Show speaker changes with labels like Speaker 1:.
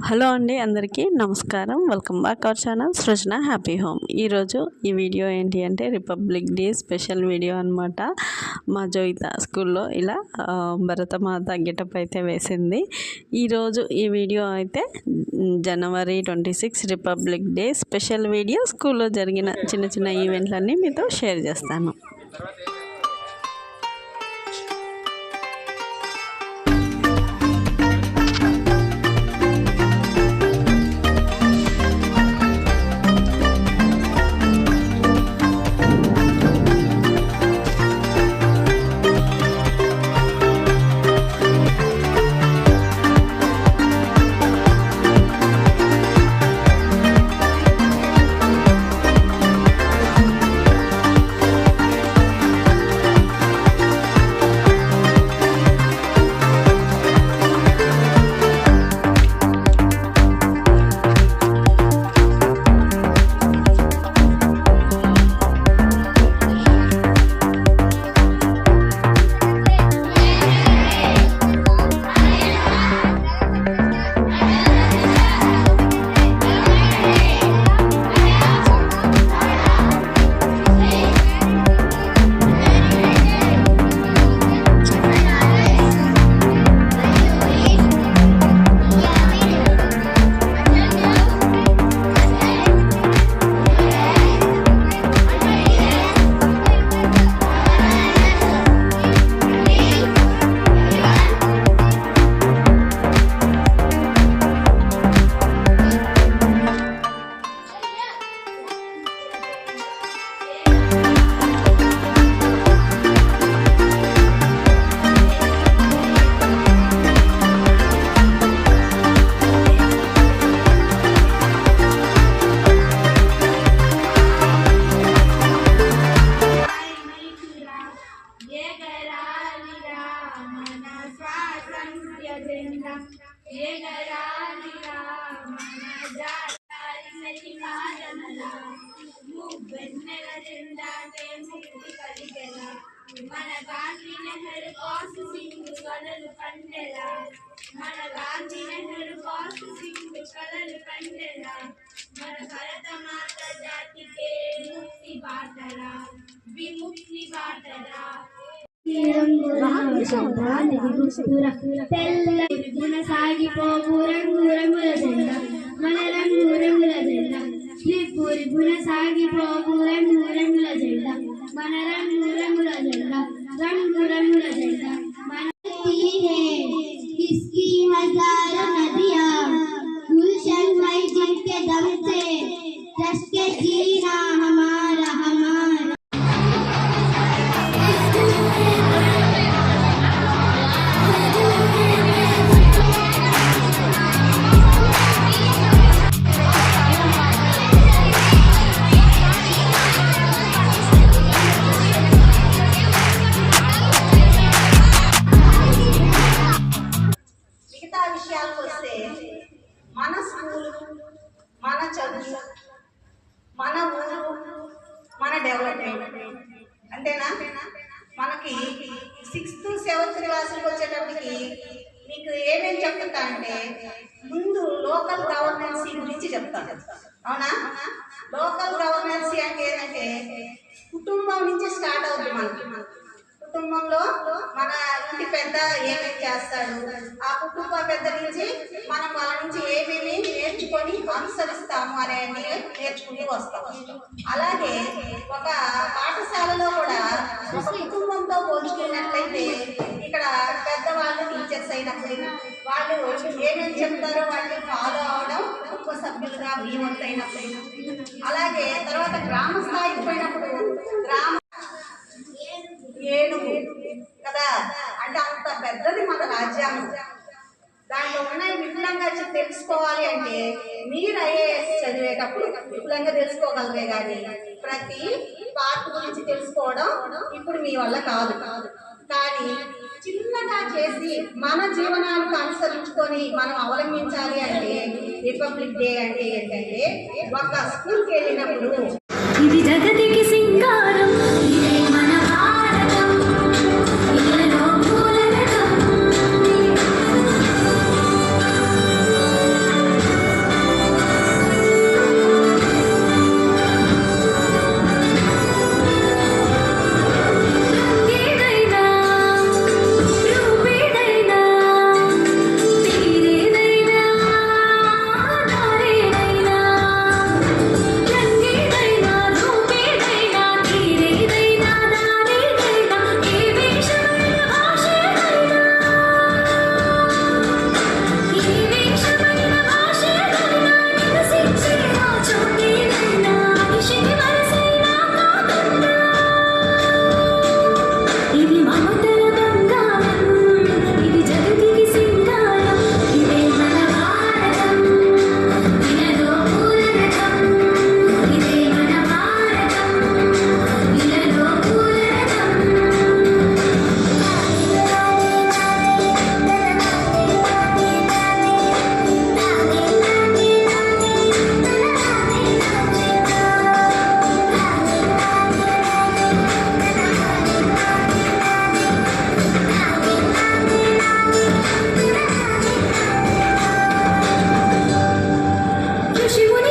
Speaker 1: Hello అండి, అందరికీ నమస్కారం. Welcome back our channel Srujana happy home. ఈరోజు ఈ వీడియో ఏంటి అంటే రిపబ్లిక్ డే స్పెషల్ వీడియో అనమాట. మా జోయిత స్కూల్లో ఇలా భరతమాత గెటప్ అయితే వేసింది. ఈరోజు ఈ వీడియో అయితే జనవరి 26 రిపబ్లిక్ డే స్పెషల్ వీడియో. స్కూల్లో జరిగిన చిన్న చిన్న ఈవెంట్లన్నీ మీతో షేర్ చేస్తాను.
Speaker 2: మన గాంధీ నెహ్రూ కాసు సింగ్ కలలు కండెలా మన గాంధీ నెహ్రూ కాసు సింగ్ కలలు కండెలా మన భరతమాత జాతికే ముక్తి బాటలా విముక్తి బాటలా తెల్ల సాగిపోవు రంగు రంగుల జెండా మన రంగు రంగుల జెండా శ్రీపూరి గుణ సాగిపోవు రంగు రంగుల జెండా మన రంగు రంగుల జెండా రంగు రంగుల జెండా మన किसकी हजारों नदियां गुलशन में जिनके दम से रस के जीना हमारा हमारा మన స్కూల్ మన చదువు మన ఊరు మన డెవలప్మెంట్ అంతేనా. మనకి 6th 7th క్లాసులకు వచ్చేటప్పటికి మీకు ఏమేమి చెప్తా అంటే ముందు లోకల్ గవర్నెన్సీ గురించి చెప్తాను. అవునా? లోకల్ గవర్నెన్సీ అంటే ఏంటంటే కుటుంబం నుంచి స్టార్ట్ అవుతుంది. మనకి కుటుంబంలో మన ఇంటి పెద్ద ఏమేమి చేస్తాడు, ఆ కుటుంబ పెద్ద నుంచి మనం వాళ్ళ నుంచి ఏమేమి నేర్చుకొని అనుసరిస్తాము అనేది నేర్చుకుని వస్తాం. అలాగే ఒక పాఠశాలలో కూడా ఒక కుటుంబంతో పోల్చుకున్నట్లయితే ఇక్కడ పెద్దవాళ్ళు టీచర్స్ అయినప్పుడు వాళ్ళు ఏమేమి చెప్తారో వాటిని ఫాలో అవడం కుటుంబ సభ్యులుగా వీవంత అయినప్పుడు. అలాగే తర్వాత గ్రామ స్థాయికి పోయినప్పుడు గ్రామ ఏనుగు కదా, అంటే అంత పెద్దది మన రాజ్యాంగం. దాంట్లో ఉన్నాయి విపులంగా తెలుసుకోవాలి అంటే మీరు ఐఏఎస్ చదివేటప్పుడు విపులంగా తెలుసుకోగలరే కానీ ప్రతి పార్ట్ గురించి తెలుసుకోవడం ఇప్పుడు మీ వల్ల కాదు. కానీ చిన్నగా చేసి మన జీవనానికి అనుసరించుకొని మనం అవలంబించాలి అంటే రిపబ్లిక్ డే అంటే ఏంటంటే ఒక స్కూల్కి వెళ్ళినప్పుడు ఇది జగతికి సింగారం మన భారతం ఇలలో పూల రకం
Speaker 3: శివుని